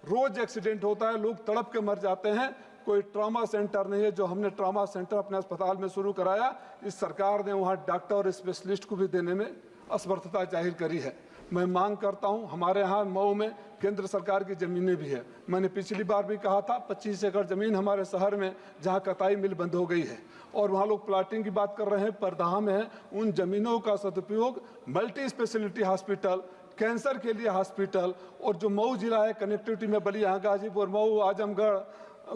रोज accident होता है, लोग तड़प के मर जाते हैं। कोई ट्रॉमा सेंटर नहीं है। जो हमने ट्रॉमा सेंटर अपने अस्पताल में शुरू कराया, इस सरकार ने वहाँ डॉक्टर और स्पेशलिस्ट को भी देने में असमर्थता जाहिर करी है। मैं मांग करता हूं, हमारे यहाँ मऊ में केंद्र सरकार की ज़मीनें भी है। मैंने पिछली बार भी कहा था 25 एकड़ ज़मीन हमारे शहर में जहाँ कताई मिल बंद हो गई है और वहाँ लोग प्लाटिंग की बात कर रहे हैं, परदाह में है। उन ज़मीनों का सदुपयोग मल्टी स्पेशलिटी हॉस्पिटल, कैंसर के लिए हॉस्पिटल, और जो मऊ जिला है कनेक्टिविटी में बलिया, गाजीपुर, मऊ, आजमगढ़,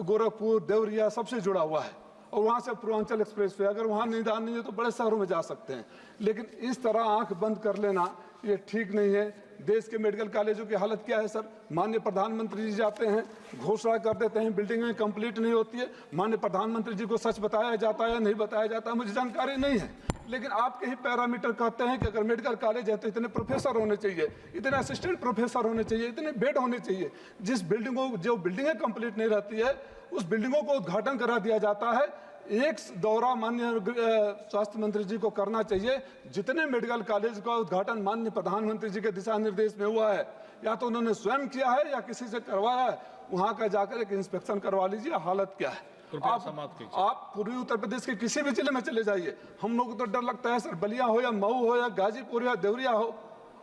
गोरखपुर, देवरिया सबसे जुड़ा हुआ है और वहाँ से पूर्वांचल एक्सप्रेस वे, अगर वहाँ निदान नहीं है तो बड़े शहरों में जा सकते हैं। लेकिन इस तरह आंख बंद कर लेना ये ठीक नहीं है। देश के मेडिकल कॉलेजों की हालत क्या है सर? माननीय प्रधानमंत्री जी जाते हैं, घोषणा कर देते हैं, बिल्डिंगें कंप्लीट नहीं होती है। माननीय प्रधानमंत्री जी को सच बताया जाता है या नहीं बताया जाता है मुझे जानकारी नहीं है, लेकिन आपके ही पैरामीटर कहते हैं कि अगर मेडिकल कॉलेज है तो इतने प्रोफेसर होने चाहिए, इतने असिस्टेंट प्रोफेसर होने चाहिए, इतने बेड होने चाहिए। जिस जो बिल्डिंगें कंप्लीट नहीं रहती है उस बिल्डिंगों को उद्घाटन करा दिया जाता है। एक दौरा माननीय स्वास्थ्य मंत्री जी को करना चाहिए। जितने मेडिकल कॉलेज का उद्घाटन माननीय प्रधानमंत्री जी के दिशा निर्देश में हुआ है, या तो उन्होंने स्वयं किया है या किसी से करवाया है, वहां का जाकर एक इंस्पेक्शन करवा लीजिए हालत क्या है। आप पूर्वी उत्तर प्रदेश के किसी भी जिले में चले जाइए, हम लोग को तो डर लगता है सर, बलिया हो या मऊ हो या गाजीपुर या देवरिया हो,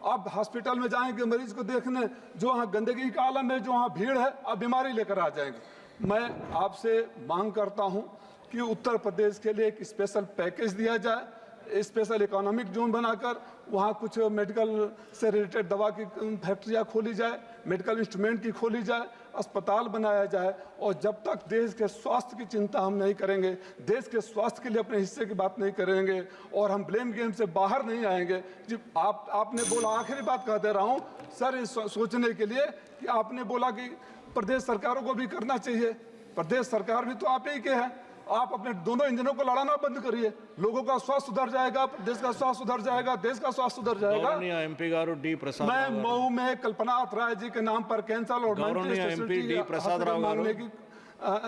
आप हॉस्पिटल में जाएंगे मरीज को देखने, जो वहाँ गंदगी का आलम है, जो वहाँ भीड़ है, आप बीमारी लेकर आ जाएंगे। मैं आपसे मांग करता हूँ कि उत्तर प्रदेश के लिए एक स्पेशल पैकेज दिया जाए, स्पेशल इकोनॉमिक जोन बनाकर वहाँ कुछ मेडिकल से रिलेटेड दवा की फैक्ट्रियाँ खोली जाए, मेडिकल इंस्ट्रूमेंट की खोली जाए, अस्पताल बनाया जाए। और जब तक देश के स्वास्थ्य की चिंता हम नहीं करेंगे, देश के स्वास्थ्य के लिए अपने हिस्से की बात नहीं करेंगे और हम ब्लेम गेम से बाहर नहीं आएंगे। जी आपने बोला, आखिरी बात कह दे रहा हूँ सर, इस सोचने के लिए कि आपने बोला कि प्रदेश सरकारों को भी करना चाहिए। प्रदेश सरकार भी तो आप ही के हैं। आप अपने दोनों इंजनों को लड़ाना बंद करिए, लोगों का स्वास्थ्य सुधर जाएगा, देश का स्वास्थ्य सुधर जाएगा, देश का स्वास्थ्य सुधर जाएगा। एमपी गारू डी प्रसाद, मैं मऊ में कल्पनाथ राय जी के नाम पर कैंसर और एमपी डी प्रसाद राव मांगने की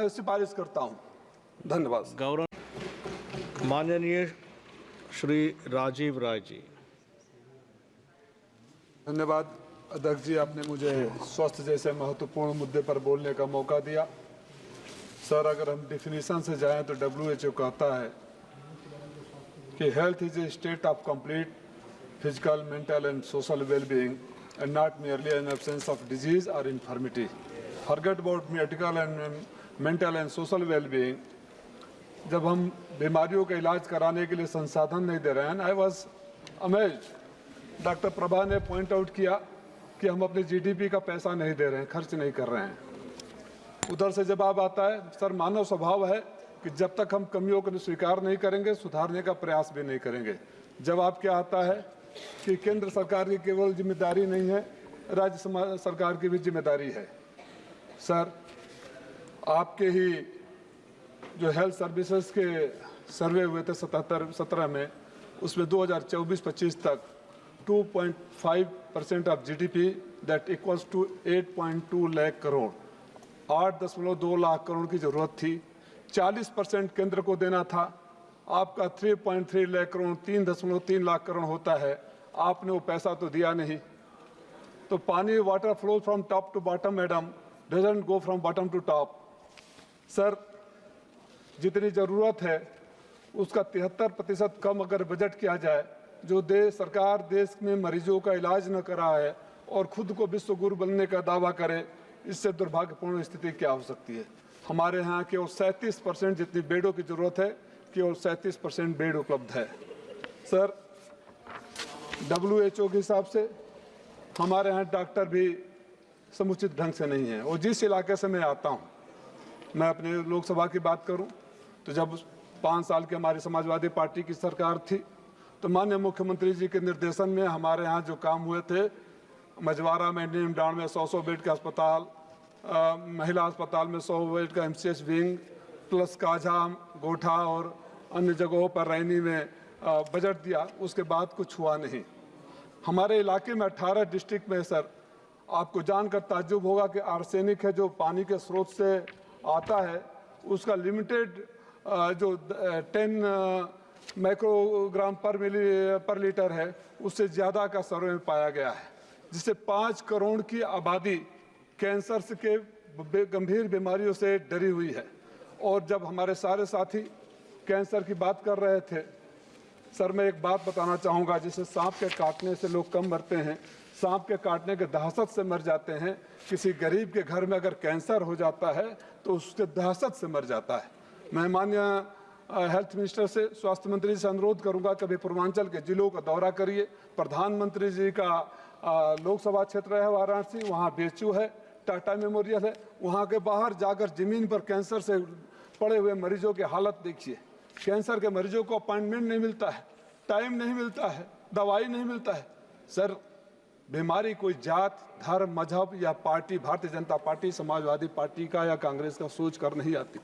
सिफारिश करता हूं। धन्यवाद। माननीय श्री राजीव राय जी। धन्यवाद अध्यक्ष जी, आपने मुझे स्वास्थ्य जैसे महत्वपूर्ण मुद्दे पर बोलने का मौका दिया। सर, अगर हम डिफिनीशन से जाएं तो WHO कहता है कि health is a state of complete physical, mental and social wellbeing and not merely an absence of disease or infirmity. Forget about medical and mental and social well-being. जब हम बीमारियों का इलाज कराने के लिए संसाधन नहीं दे रहे हैं, I was amazed. Doctor Prabha ने पॉइंट आउट किया कि हम अपने GDP का पैसा नहीं दे रहे हैं, खर्च नहीं कर रहे हैं। उधर से जवाब आता है, सर मानव स्वभाव है कि जब तक हम कमियों को स्वीकार नहीं करेंगे, सुधारने का प्रयास भी नहीं करेंगे। जवाब क्या आता है कि केंद्र सरकार की केवल जिम्मेदारी नहीं है, राज्य सरकार की भी जिम्मेदारी है। सर, आपके ही जो हेल्थ सर्विसेज के सर्वे हुए थे 17 में, उसमें 2024-25 तक 2.5% of GDP that equals to 8.2 lakh crore, 8.2 lakh crore की जरूरत थी। 40% केंद्र को देना था। आपका 3.3 लाख करोड़ 3.3 लाख करोड़ होता है, आपने वो पैसा तो दिया नहीं। तो पानी, water flow from top to bottom madam, doesn't go from bottom to top. Sir, जितनी ज़रूरत है उसका 73% कम अगर बजट किया जाए, जो सरकार देश में मरीजों का इलाज न करा है और खुद को विश्व गुरु बनने का दावा करे, इससे दुर्भाग्यपूर्ण स्थिति क्या हो सकती है। हमारे यहाँ केवल 37% जितनी बेडों की ज़रूरत है, केवल 37% बेड उपलब्ध है। सर, WHO के हिसाब से हमारे यहाँ डॉक्टर भी समुचित ढंग से नहीं है। और जिस इलाके से मैं आता हूँ, मैं अपने लोकसभा की बात करूँ तो जब 5 साल की हमारी समाजवादी पार्टी की सरकार थी, तो माननीय मुख्यमंत्री जी के निर्देशन में हमारे यहाँ जो काम हुए थे, मझवारा में, नीमडांड में 100 बेड का अस्पताल, महिला अस्पताल में 100 बेड का MCH विंग, प्लस काझा, गोठा और अन्य जगहों पर रैनी में बजट दिया। उसके बाद कुछ हुआ नहीं। हमारे इलाके में 18 डिस्ट्रिक्ट में सर, आपको जानकर ताज्जुब होगा कि आर्सेनिक है जो पानी के स्रोत से आता है, उसका लिमिटेड जो 10 माइक्रोग्राम पर लीटर है, उससे ज़्यादा का सर्वे में पाया गया है, जिससे 5 करोड़ की आबादी कैंसर से के गंभीर बीमारियों से डरी हुई है। और जब हमारे सारे साथी कैंसर की बात कर रहे थे, सर मैं एक बात बताना चाहूँगा, जिसे सांप के काटने से लोग कम मरते हैं, सांप के काटने के दहशत से मर जाते हैं। किसी गरीब के घर में अगर कैंसर हो जाता है तो उसके दहशत से मर जाता है। मैं माननीय हेल्थ मिनिस्टर से, स्वास्थ्य मंत्री से अनुरोध करूंगा, कभी पूर्वांचल के जिलों का दौरा करिए। प्रधानमंत्री जी का लोकसभा क्षेत्र है वाराणसी, वहाँ BHU है, टाटा मेमोरियल है, वहाँ के बाहर जाकर जमीन पर कैंसर से पड़े हुए मरीजों की हालत देखिए। कैंसर के मरीजों को अपॉइंटमेंट नहीं मिलता है, टाइम नहीं मिलता है, दवाई नहीं मिलता है। सर बीमारी कोई जात, धर्म, मजहब या party, Bharatiya Janata party, Samajwadi party का या कांग्रेस का सोच कर नहीं आती।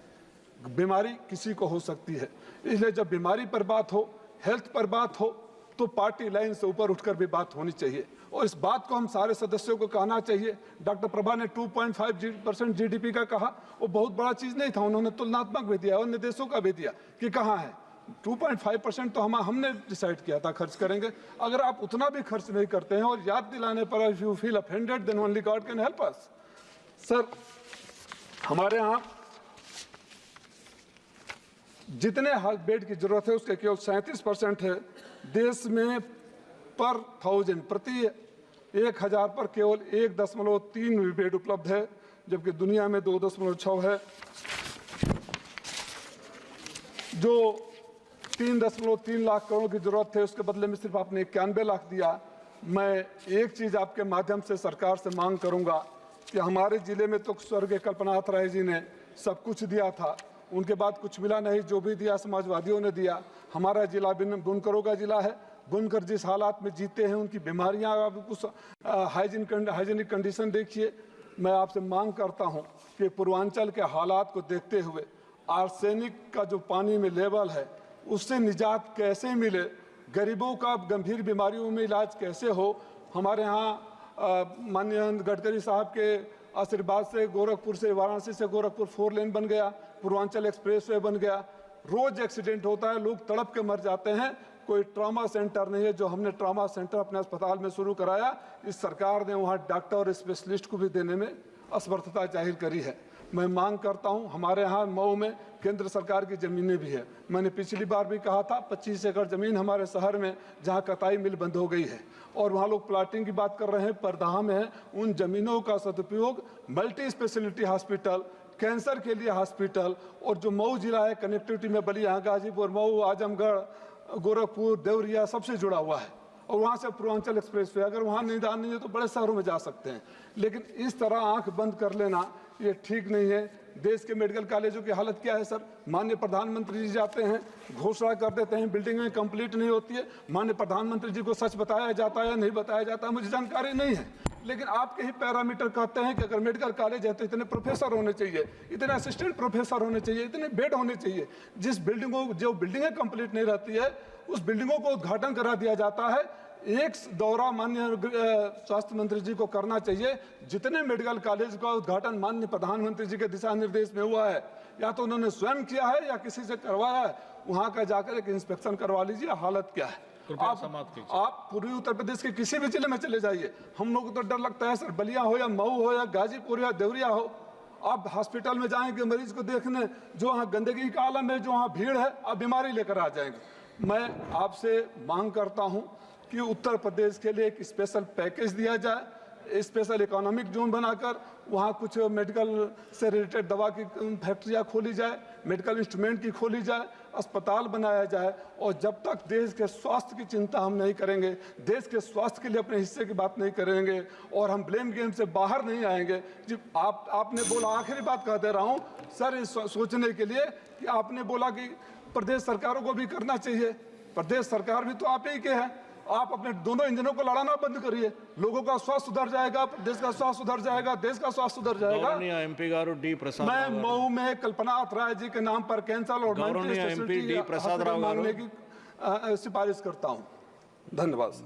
बीमारी किसी को हो सकती है, इसलिए जब बीमारी पर बात हो, हेल्थ पर बात हो, तो पार्टी लाइन से ऊपर उठकर भी बात होनी चाहिए। और इस बात को हम सारे सदस्यों को कहना चाहिए। डॉक्टर प्रभा ने 2.5% GDP का कहा, वो बहुत बड़ा चीज़ नहीं था, उन्होंने तुलनात्मक भी दिया और निर्देशों का भी दिया कि कहाँ है। 2.5% तो हमने डिसाइड किया था खर्च करेंगे। अगर आप उतना भी खर्च नहीं करते हैं और याद दिलाने पर if you feel offended then only God can help us. Sir हमारे यहाँ जितने बेड की जरूरत है उसके केवल 37% है। देश में पर 1000 प्रति 1000 पर केवल 1.3 बेड उपलब्ध है, जबकि दुनिया में 2.6 है। जो 3.3 लाख करोड़ की जरूरत है उसके बदले में सिर्फ आपने 91 लाख दिया। मैं एक चीज आपके माध्यम से सरकार से मांग करूंगा कि हमारे जिले में तो स्वर्गीय कल्पनाथ राय जी ने सब कुछ दिया था, उनके बाद कुछ मिला नहीं। जो भी दिया समाजवादियों ने दिया। हमारा जिला बुनकरों का जिला है, बुनकर जिस हालात में जीते हैं, उनकी बीमारियां, कुछ हाइजीनिक कंडीशन देखिए। मैं आपसे मांग करता हूं कि पूर्वांचल के हालात को देखते हुए आर्सेनिक का जो पानी में लेवल है उससे निजात कैसे मिले, गरीबों का गंभीर बीमारियों में इलाज कैसे हो। हमारे यहाँ माननीय गडकरी साहब के आशीर्वाद से गोरखपुर से वाराणसी से गोरखपुर 4 लेन बन गया, पूर्वांचल एक्सप्रेसवे बन गया। रोज एक्सीडेंट होता है, लोग तड़प के मर जाते हैं। कोई ट्रॉमा सेंटर नहीं है। जो हमने ट्रॉमा सेंटर अपने अस्पताल में शुरू कराया, इस सरकार ने वहाँ डॉक्टर और स्पेशलिस्ट को भी देने में असमर्थता जाहिर करी है। मैं मांग करता हूं, हमारे यहाँ मऊ में केंद्र सरकार की ज़मीनें भी है। मैंने पिछली बार भी कहा था 25 एकड़ ज़मीन हमारे शहर में जहाँ कताई मिल बंद हो गई है और वहाँ लोग प्लाटिंग की बात कर रहे हैं, परदाह में है। उन ज़मीनों का सदुपयोग मल्टी स्पेशलिटी हॉस्पिटल, कैंसर के लिए हॉस्पिटल, और जो मऊ जिला है कनेक्टिविटी में बलिया, गाजीपुर, मऊ, आजमगढ़, गोरखपुर, देवरिया सबसे जुड़ा हुआ है। और वहाँ से पूर्वांचल एक्सप्रेसवे, अगर वहाँ निदान नहीं है तो बड़े शहरों में जा सकते हैं। लेकिन इस तरह आंख बंद कर लेना ये ठीक नहीं है। देश के मेडिकल कॉलेजों की हालत क्या है सर? माननीय प्रधानमंत्री जी जाते हैं, घोषणा कर देते हैं, बिल्डिंगें कंप्लीट नहीं होती है। माननीय प्रधानमंत्री जी को सच बताया जाता है या नहीं बताया जाता है मुझे जानकारी नहीं है, लेकिन आपके ही पैरामीटर कहते हैं कि अगर मेडिकल कॉलेज है तो इतने प्रोफेसर होने चाहिए, इतने असिस्टेंट प्रोफेसर होने चाहिए, इतने बेड होने चाहिए। जिस बिल्डिंगों जो बिल्डिंगें कंप्लीट नहीं रहती है उस बिल्डिंगों को उद्घाटन करा दिया जाता है। एक दौरा माननीय स्वास्थ्य मंत्री जी को करना चाहिए। जितने मेडिकल कॉलेज का उद्घाटन माननीय प्रधानमंत्री जी के दिशा निर्देश में हुआ है, या तो उन्होंने स्वयं किया है या किसी से करवाया है, वहां का जाकर एक इंस्पेक्शन करवा लीजिए हालत क्या है। आप पूर्वी उत्तर प्रदेश के किसी भी जिले में चले जाइए, हम लोग को तो डर लगता है सर, बलिया हो या मऊ हो या गाजीपुर या देवरिया हो, आप हॉस्पिटल में जाएंगे मरीज को देखने, जो वहाँ गंदगी का आलम है, जो वहाँ भीड़ है, आप बीमारी लेकर आ जाएंगे। मैं आपसे मांग करता हूँ कि उत्तर प्रदेश के लिए एक स्पेशल पैकेज दिया जाए, स्पेशल इकोनॉमिक जोन बनाकर वहाँ कुछ मेडिकल से रिलेटेड दवा की फैक्ट्रियाँ खोली जाए, मेडिकल इंस्ट्रूमेंट की खोली जाए, अस्पताल बनाया जाए। और जब तक देश के स्वास्थ्य की चिंता हम नहीं करेंगे, देश के स्वास्थ्य के लिए अपने हिस्से की बात नहीं करेंगे और हम ब्लेम गेम से बाहर नहीं आएंगे। जी आपने बोला, आखिरी बात कह दे रहा हूँ सर, इस सोचने के लिए कि आपने बोला कि प्रदेश सरकारों को भी करना चाहिए। प्रदेश सरकार भी तो आप ही के हैं। आप अपने दोनों इंजनों को लड़ाना बंद करिए, लोगों का स्वास्थ्य सुधर जाएगा, देश का स्वास्थ्य सुधर जाएगा, देश का स्वास्थ्य सुधर जाएगा। MP गारू डी प्रसाद मैं मऊ में कल्पनाथ राय जी के नाम पर कैंसर और MP डी प्रसाद राव मांगने की सिफारिश करता हूं। धन्यवाद।